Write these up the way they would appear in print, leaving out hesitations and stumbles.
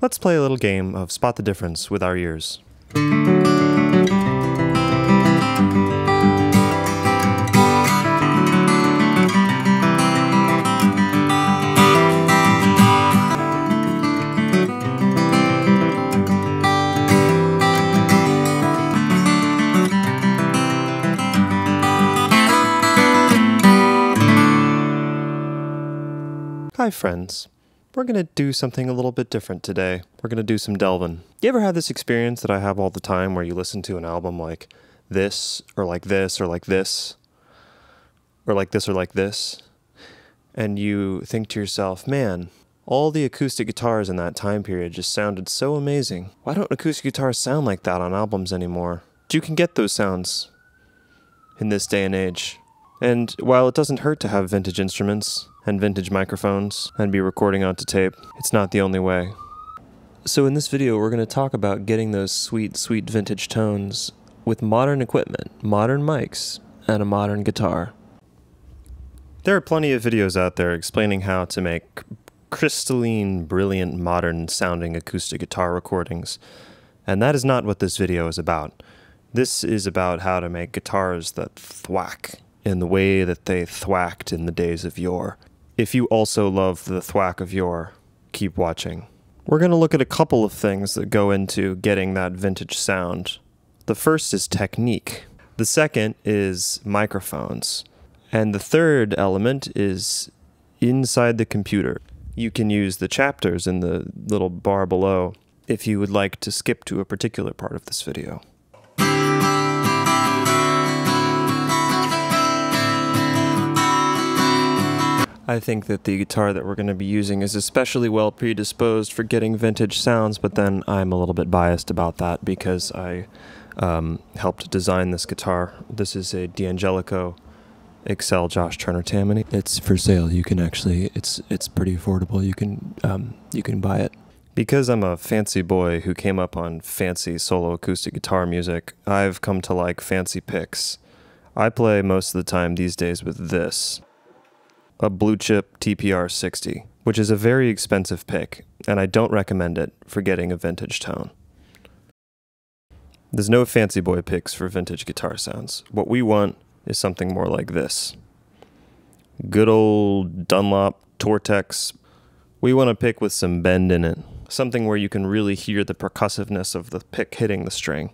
Let's play a little game of spot the difference with our ears. Hi friends, we're going to do something a little bit different today. We're going to do some delving. You ever have this experience that I have all the time where you listen to an album like this, or like this, or like this, or like this, or like this, and you think to yourself, man, all the acoustic guitars in that time period just sounded so amazing. Why don't acoustic guitars sound like that on albums anymore? You can get those sounds in this day and age. And while it doesn't hurt to have vintage instruments and vintage microphones and be recording onto tape, it's not the only way. So in this video, we're going to talk about getting those sweet, sweet vintage tones with modern equipment, modern mics, and a modern guitar. There are plenty of videos out there explaining how to make crystalline, brilliant, modern sounding acoustic guitar recordings, and that is not what this video is about. This is about how to make guitars that thwack in the way that they thwacked in the days of yore. If you also love the thwack of yore, keep watching. We're going to look at a couple of things that go into getting that vintage sound. The first is technique. The second is microphones. And the third element is inside the computer. You can use the chapters in the little bar below if you would like to skip to a particular part of this video. I think that the guitar that we're going to be using is especially well predisposed for getting vintage sounds, but then I'm a little bit biased about that because I helped design this guitar. This is a D'Angelico Excel Josh Turner Tammany. It's for sale. You can actually, it's pretty affordable. You can buy it. Because I'm a fancy boy who came up on fancy solo acoustic guitar music, I've come to like fancy picks. I play most of the time these days with this. A blue chip TPR 60, which is a very expensive pick, and I don't recommend it for getting a vintage tone. There's no fancy boy picks for vintage guitar sounds. What we want is something more like this. Good old Dunlop Tortex. We want a pick with some bend in it. Something where you can really hear the percussiveness of the pick hitting the string.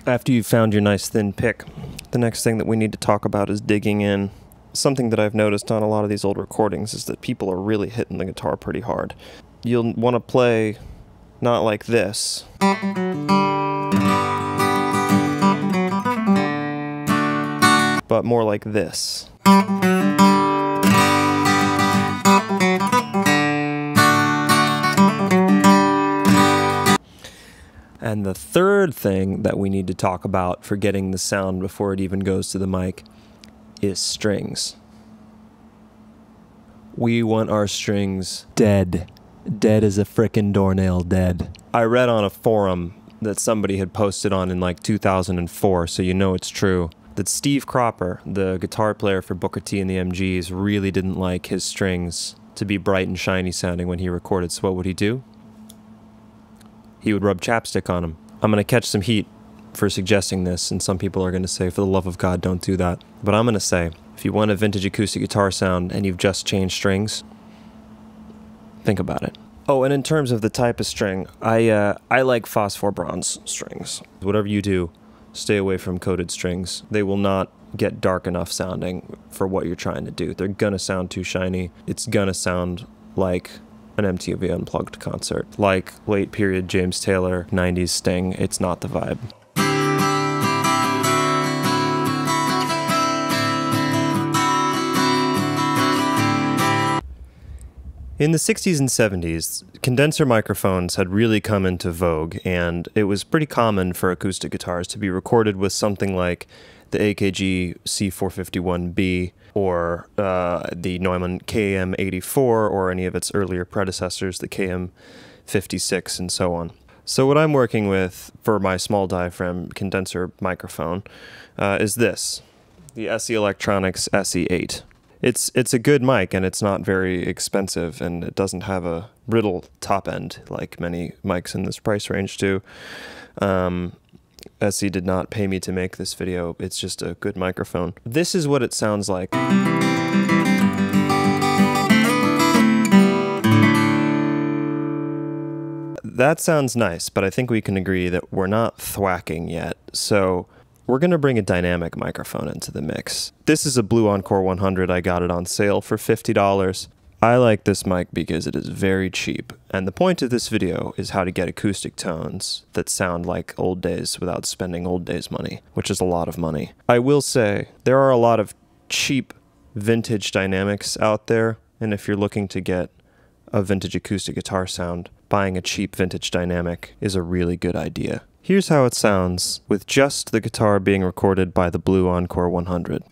After you've found your nice thin pick, the next thing that we need to talk about is digging in. Something that I've noticed on a lot of these old recordings is that people are really hitting the guitar pretty hard. You'll want to play not like this, but more like this. And the third thing that we need to talk about for getting the sound before it even goes to the mic is strings. We want our strings dead. Dead as a frickin' doornail dead. I read on a forum that somebody had posted on in like 2004, so you know it's true, that Steve Cropper, the guitar player for Booker T and the MGs, really didn't like his strings to be bright and shiny sounding when he recorded, so what would he do? He would rub chapstick on them. I'm going to catch some heat for suggesting this, and some people are going to say, for the love of God, don't do that. But I'm going to say, if you want a vintage acoustic guitar sound and you've just changed strings, think about it. Oh, and in terms of the type of string, I like phosphor bronze strings. Whatever you do, stay away from coated strings. They will not get dark enough sounding for what you're trying to do. They're going to sound too shiny. It's going to sound like an MTV Unplugged concert. Like late period James Taylor, 90s Sting, it's not the vibe. In the 60s and 70s, condenser microphones had really come into vogue, and it was pretty common for acoustic guitars to be recorded with something like the AKG C451B or the Neumann KM84 or any of its earlier predecessors, the KM56 and so on. So what I'm working with for my small diaphragm condenser microphone is this, the SE Electronics SE8. It's a good mic, and it's not very expensive, and it doesn't have a brittle top end like many mics in this price range do. SE did not pay me to make this video. It's just a good microphone. This is what it sounds like. That sounds nice, but I think we can agree that we're not thwacking yet. So we're going to bring a dynamic microphone into the mix. This is a Blue Encore 100. I got it on sale for $50. I like this mic because it is very cheap, and the point of this video is how to get acoustic tones that sound like old days without spending old days money, which is a lot of money. I will say, there are a lot of cheap vintage dynamics out there, and if you're looking to get a vintage acoustic guitar sound, buying a cheap vintage dynamic is a really good idea. Here's how it sounds with just the guitar being recorded by the Blue Encore 100.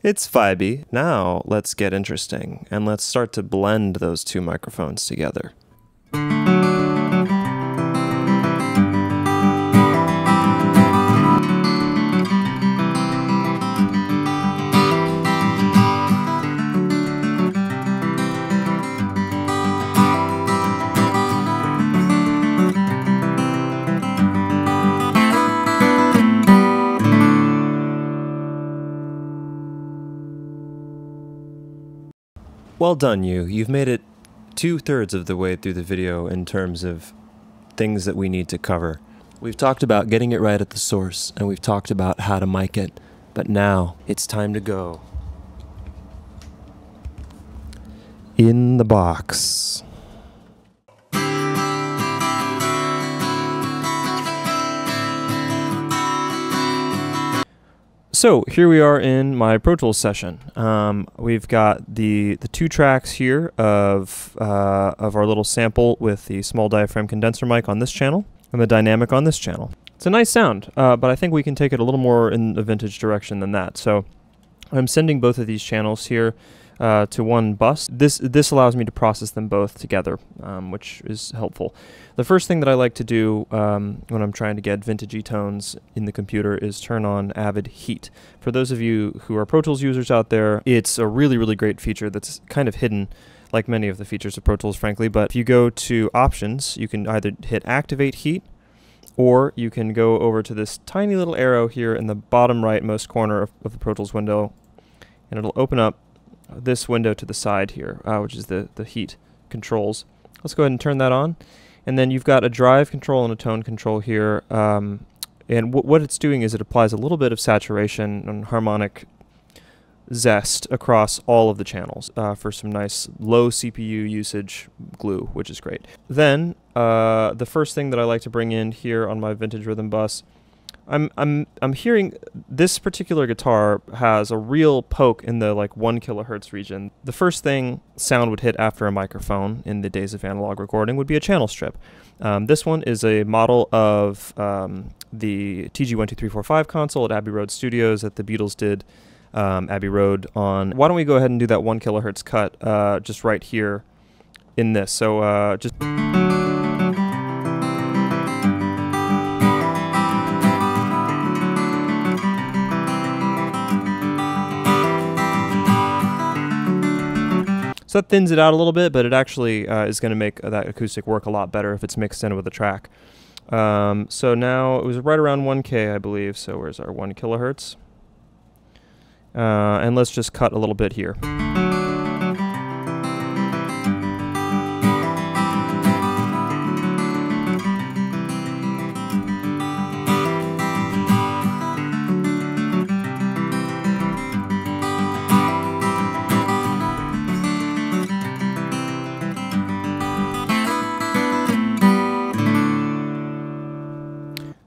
It's vibey. Now let's get interesting, and let's start to blend those two microphones together. Well done, you. You've made it 2/3 of the way through the video in terms of things that we need to cover. We've talked about getting it right at the source, and we've talked about how to mic it, but now it's time to go. In the box. So here we are in my Pro Tools session. We've got the two tracks here of our little sample with the small diaphragm condenser mic on this channel and the dynamic on this channel. It's a nice sound, but I think we can take it a little more in a vintage direction than that. So I'm sending both of these channels here to one bus. This allows me to process them both together, which is helpful. The first thing that I like to do when I'm trying to get vintagey tones in the computer is turn on Avid Heat. For those of you who are Pro Tools users out there, it's a really, really great feature that's kind of hidden, like many of the features of Pro Tools, frankly. But if you go to Options, you can either hit Activate Heat, or you can go over to this tiny little arrow here in the bottom rightmost corner of the Pro Tools window, and it'll open up this window to the side here, which is the heat controls. Let's go ahead and turn that on. And then you've got a drive control and a tone control here. And what it's doing is it applies a little bit of saturation and harmonic zest across all of the channels for some nice low CPU usage glue, which is great. Then the first thing that I like to bring in here on my vintage rhythm bus, I'm hearing this particular guitar has a real poke in the like 1 kilohertz region. The first thing sound would hit after a microphone in the days of analog recording would be a channel strip. This one is a model of the TG12345 console at Abbey Road Studios that the Beatles did Abbey Road on. Why don't we go ahead and do that 1 kilohertz cut just right here in this. So just... So that thins it out a little bit, but it actually is going to make that acoustic work a lot better if it's mixed in with a track. So now it was right around 1K, I believe. So where's our 1 kilohertz? And let's just cut a little bit here.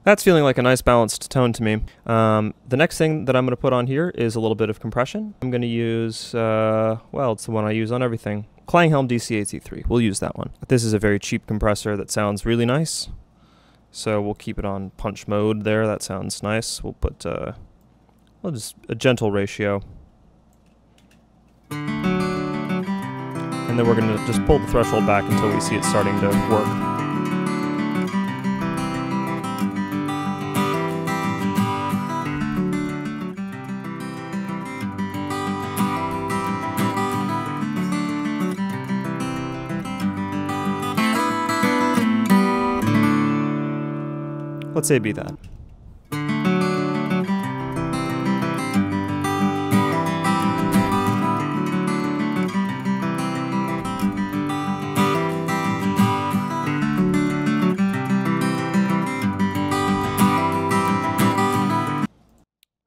That's feeling like a nice balanced tone to me. The next thing that I'm going to put on here is a little bit of compression. I'm going to use, well, it's the one I use on everything. Klanghelm DC8C3. We'll use that one. This is a very cheap compressor that sounds really nice. So we'll keep it on punch mode there. That sounds nice. We'll put, well, just a gentle ratio. And and then we're going to just pull the threshold back until we see it starting to work. Let's A/B that.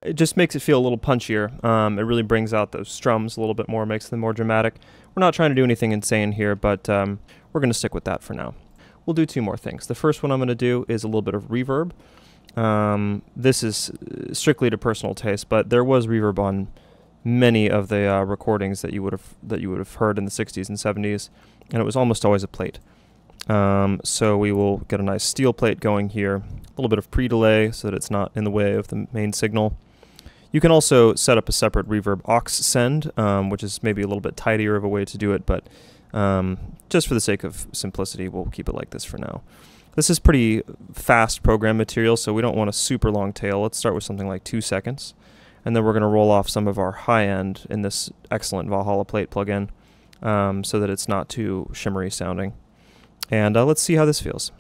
It just makes it feel a little punchier. It really brings out those strums a little bit more, makes them more dramatic. We're not trying to do anything insane here, but we're going to stick with that for now. We'll do two more things. The first one I'm going to do is a little bit of reverb. This is strictly to personal taste, but there was reverb on many of the recordings that you would have heard in the 60s and 70s, and it was almost always a plate. So we will get a nice steel plate going here, a little bit of pre-delay so that it's not in the way of the main signal. You can also set up a separate reverb aux send, which is maybe a little bit tidier of a way to do it, but just for the sake of simplicity, we'll keep it like this for now. This is pretty fast program material, so we don't want a super long tail. Let's start with something like 2 seconds, and then we're going to roll off some of our high end in this excellent Valhalla plate plugin, so that it's not too shimmery sounding. And let's see how this feels.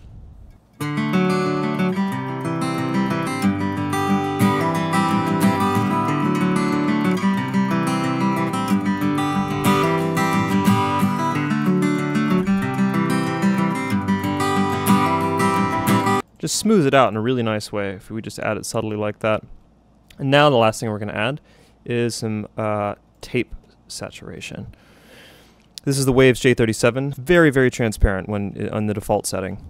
Just smooth it out in a really nice way if we just add it subtly like that. And now the last thing we're going to add is some tape saturation. This is the Waves J37, very, very transparent when on the default setting.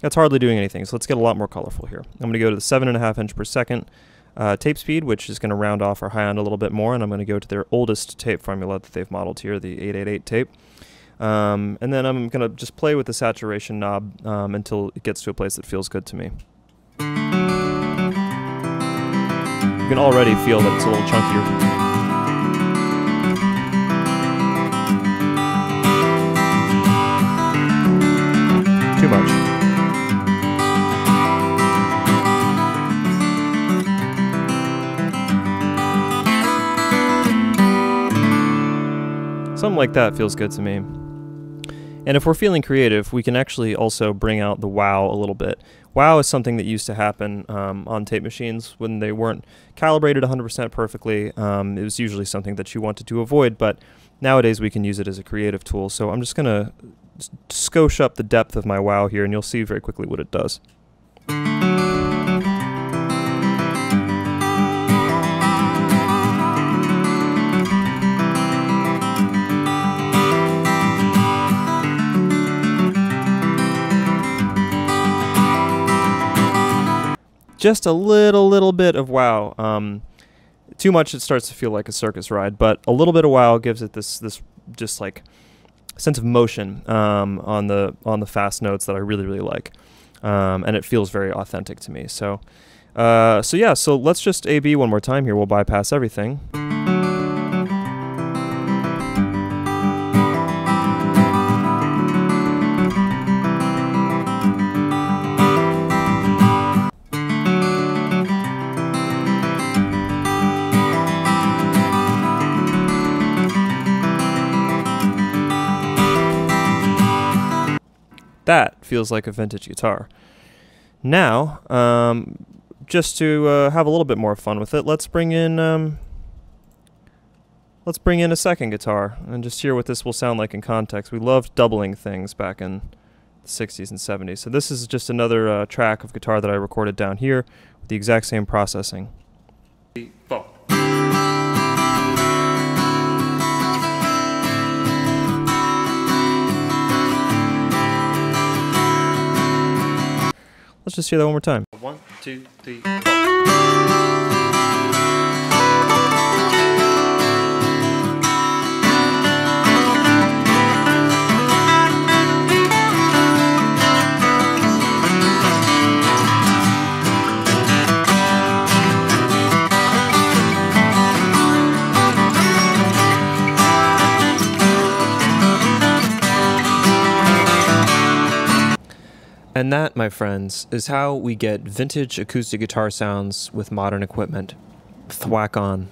That's hardly doing anything, so let's get a lot more colorful here. I'm going to go to the 7.5 inch per second tape speed, which is going to round off our high end a little bit more, and I'm going to go to their oldest tape formula that they've modeled here, the 888 tape. And then I'm going to just play with the saturation knob until it gets to a place that feels good to me. You can already feel that it's a little chunkier. Too much. Something like that feels good to me. And if we're feeling creative, we can actually also bring out the wow a little bit. Wow is something that used to happen on tape machines when they weren't calibrated 100% perfectly. It was usually something that you wanted to avoid, but nowadays we can use it as a creative tool. So I'm just going to skosh up the depth of my wow here, and you'll see very quickly what it does. Just a little bit of wow. Too much, it starts to feel like a circus ride, but a little bit of wow gives it this just like sense of motion on the fast notes that I really like, and it feels very authentic to me. So yeah, so let's just A/B one more time here. We'll bypass everything. That feels like a vintage guitar. Now, just to have a little bit more fun with it, let's bring in a second guitar and just hear what this will sound like in context. We loved doubling things back in the 60s and 70s. So this is just another track of guitar that I recorded down here with the exact same processing. 3, 4. Let's just hear that one more time. 1, 2, 3, 4. And that, my friends, is how we get vintage acoustic guitar sounds with modern equipment. Thwack on.